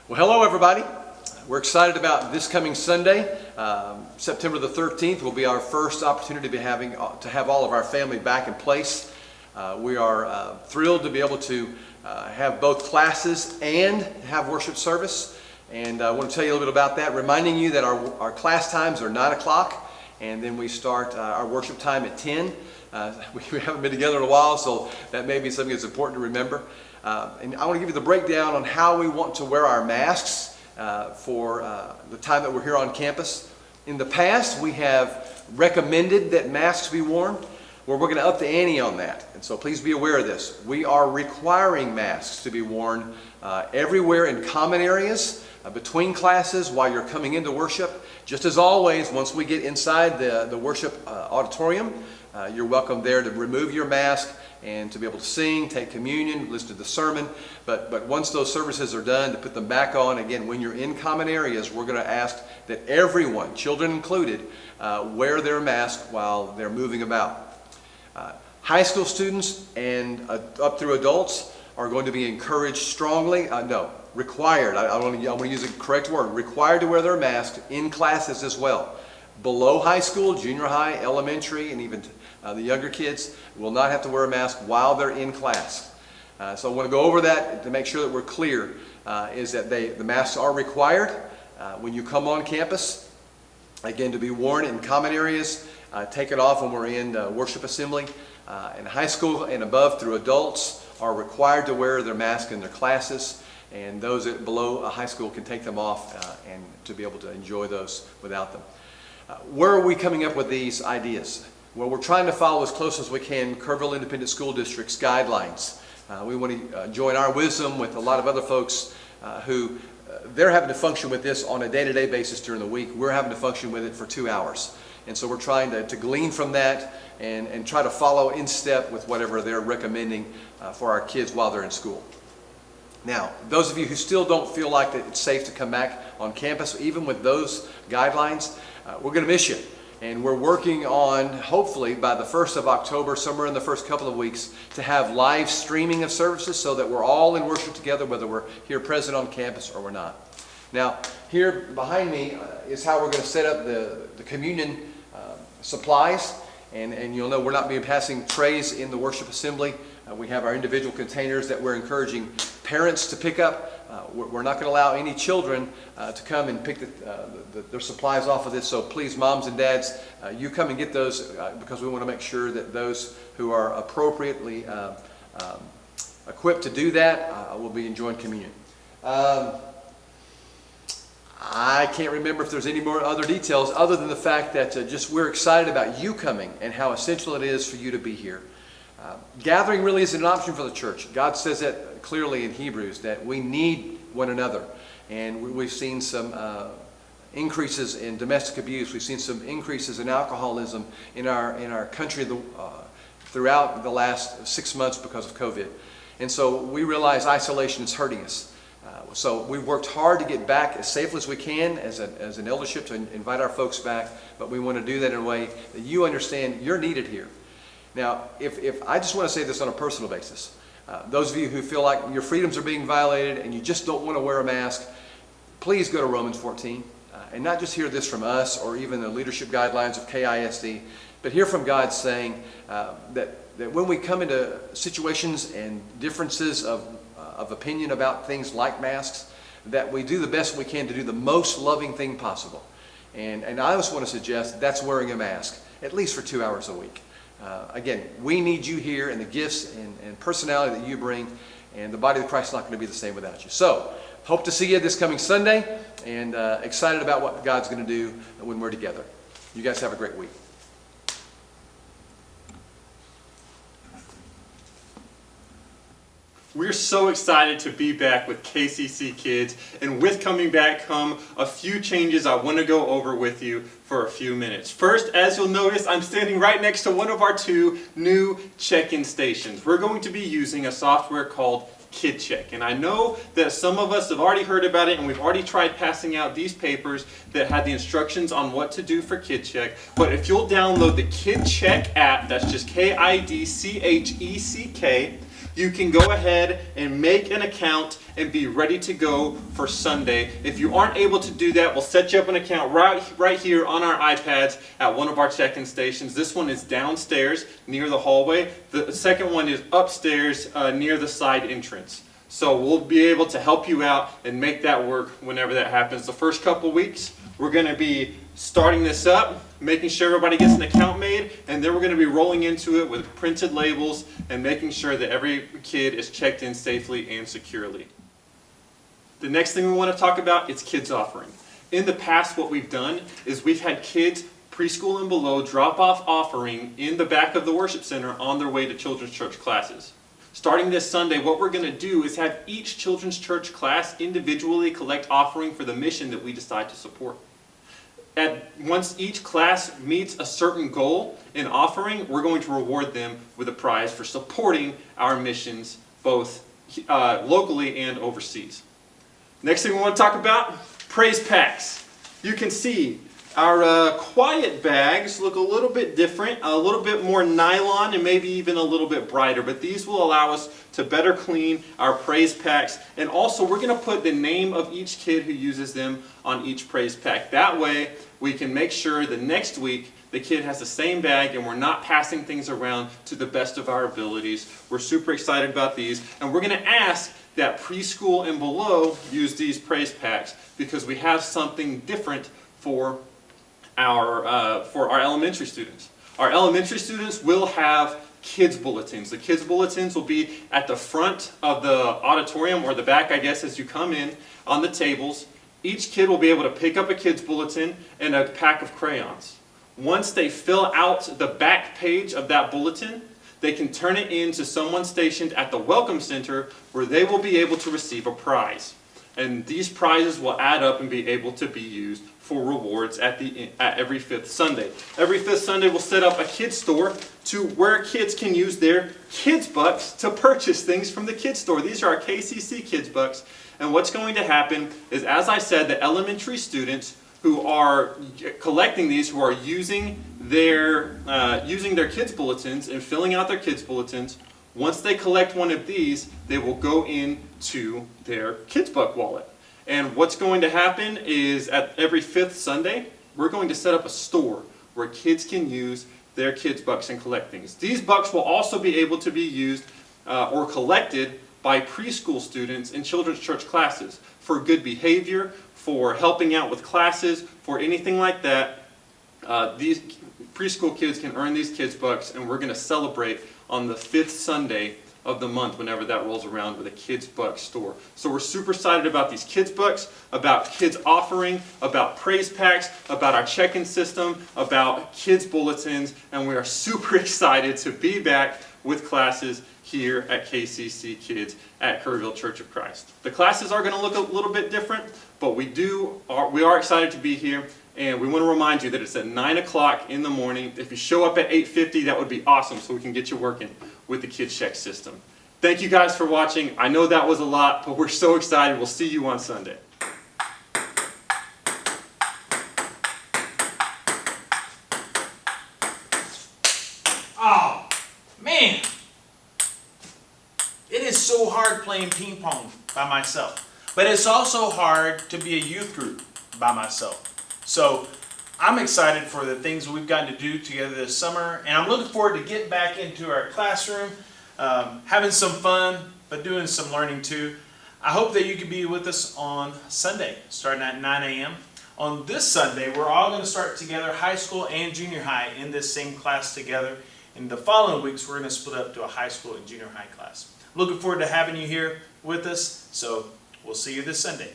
Well, hello everybody. We're excited about this coming Sunday. September the 13th will be our first opportunity to have all of our family back in place. We are thrilled to be able to have both classes and have worship service. And I want to tell you a little bit about that, reminding you that our class times are 9 o'clock, and then we start our worship time at 10. We haven't been together in a while, so that may be something that's important to remember. And I want to give you the breakdown on how we want to wear our masks for the time that we're here on campus. In the past, we have recommended that masks be worn. Well, we're going to up the ante on that. And so please be aware of this. We are requiring masks to be worn everywhere in common areas, between classes, while you're coming into worship. Just as always, once we get inside the worship auditorium, you're welcome there to remove your mask and to be able to sing, take communion, listen to the sermon. But once those services are done, to put them back on. Again, when you're in common areas, we're going to ask that everyone, children included, wear their mask while they're moving about. High school students and up through adults are going to be encouraged strongly, required, I want to use the correct word, required to wear their mask in classes as well. Below high school, junior high, elementary, and even the younger kids will not have to wear a mask while they're in class. So I want to go over that to make sure that we're clear, is that the masks are required when you come on campus, again, to be worn in common areas. Take it off when we're in worship assembly. And high school and above through adults are required to wear their mask in their classes, and those below high school can take them off and to be able to enjoy those without them. Where are we coming up with these ideas? Well, we're trying to follow as close as we can Kerrville Independent School District's guidelines. We want to join our wisdom with a lot of other folks who they're having to function with this on a day-to-day basis during the week. We're having to function with it for 2 hours. And so we're trying to glean from that and try to follow in step with whatever they're recommending for our kids while they're in school. Now, those of you who still don't feel like that it's safe to come back on campus, even with those guidelines, we're going to miss you. And we're working on, hopefully, by the 1st of October, somewhere in the first couple of weeks, to have live streaming of services so that we're all in worship together, whether we're here present on campus or we're not. Now, here behind me is how we're going to set up the communion supplies. And you'll know we're not being passing trays in the worship assembly. We have our individual containers that we're encouraging parents to pick up. We're not going to allow any children to come and pick their supplies off of this. So please, moms and dads, you come and get those because we want to make sure that those who are appropriately equipped to do that will be enjoying communion. I can't remember if there's any more other details other than the fact that just we're excited about you coming and how essential it is for you to be here. Gathering really isn't an option for the church. God says that clearly in Hebrews, that we need one another. And we've seen some increases in domestic abuse. We've seen some increases in alcoholism in our country throughout the last 6 months because of COVID. And so we realize isolation is hurting us. So we've worked hard to get back as safely as we can as an eldership to invite our folks back, but we want to do that in a way that you understand you're needed here. Now, if I just want to say this on a personal basis, those of you who feel like your freedoms are being violated and you just don't want to wear a mask, please go to Romans 14 and not just hear this from us or even the leadership guidelines of KISD, but hear from God saying that when we come into situations and differences of opinion about things like masks, that we do the best we can to do the most loving thing possible. And I just want to suggest that's wearing a mask, at least for 2 hours a week. Again, we need you here and the gifts and personality that you bring, and the body of Christ is not going to be the same without you. So, hope to see you this coming Sunday, and excited about what God's going to do when we're together. You guys have a great week. We're so excited to be back with KCC Kids, and with coming back come a few changes I want to go over with you for a few minutes. First, as you'll notice, I'm standing right next to one of our 2 new check-in stations. We're going to be using a software called KidCheck, and I know that some of us have already heard about it and we've already tried passing out these papers that had the instructions on what to do for KidCheck, but if you'll download the KidCheck app, that's just KidCheck, you can go ahead and make an account and be ready to go for Sunday. If you aren't able to do that, we'll set you up an account right here on our iPads at one of our check-in stations. This one is downstairs near the hallway. The second one is upstairs near the side entrance. So we'll be able to help you out and make that work whenever that happens. The first couple weeks, we're going to be starting this up, making sure everybody gets an account made, and then we're going to be rolling into it with printed labels and making sure that every kid is checked in safely and securely. The next thing we want to talk about is kids offering. In the past, what we've done is we've had kids preschool and below drop off offering in the back of the worship center on their way to children's church classes. Starting this Sunday, what we're going to do is have each children's church class individually collect offering for the mission that we decide to support. Once each class meets a certain goal in offering, we're going to reward them with a prize for supporting our missions both locally and overseas. Next thing we want to talk about, praise packs. You can see our quiet bags look a little bit different, a little bit more nylon and maybe even a little bit brighter, but these will allow us to better clean our praise packs. And also we're going to put the name of each kid who uses them on each praise pack. That way we can make sure the next week the kid has the same bag and we're not passing things around to the best of our abilities. We're super excited about these, and we're going to ask that preschool and below use these praise packs because we have something different for our elementary students. Our elementary students will have kids bulletins. The kids bulletins will be at the front of the auditorium, or the back, I guess, as you come in, on the tables. Each kid will be able to pick up a kids bulletin and a pack of crayons. Once they fill out the back page of that bulletin, they can turn it in to someone stationed at the Welcome Center where they will be able to receive a prize. And these prizes will add up and be able to be used for rewards at every fifth Sunday. Every fifth Sunday we'll set up a kids store where kids can use their kids bucks to purchase things from the kids store. These are our KCC kids bucks. And what's going to happen is, as I said, the elementary students who are collecting these, who are using their kids bulletins and filling out their kids bulletins, once they collect one of these, they will go into their kids buck wallet. And what's going to happen is at every fifth Sunday, we're going to set up a store where kids can use their kids bucks and collect things. These bucks will also be able to be used or collected by preschool students in children's church classes for good behavior, for helping out with classes, for anything like that. These preschool kids can earn these kids bucks, and we're going to celebrate on the fifth Sunday of the month whenever that rolls around with a kids buck store. So we're super excited about these kids bucks, about kids offering, about praise packs, about our check-in system, about kids bulletins, and we are super excited to be back with classes here at KCC Kids at Kerrville Church of Christ. The classes are going to look a little bit different, but we are excited to be here, and we want to remind you that it's at 9 o'clock in the morning. If you show up at 8:50, that would be awesome, so we can get you working with the KidCheck system. Thank you guys for watching. I know that was a lot, but we're so excited. We'll see you on Sunday. Oh, man. It is so hard playing ping pong by myself. But it's also hard to be a youth group by myself. So I'm excited for the things we've gotten to do together this summer. And I'm looking forward to getting back into our classroom, having some fun, but doing some learning too. I hope that you can be with us on Sunday, starting at 9 a.m. On this Sunday, we're all going to start together, high school and junior high, in this same class together. In the following weeks, we're going to split up to a high school and junior high class. Looking forward to having you here with us, so we'll see you this Sunday.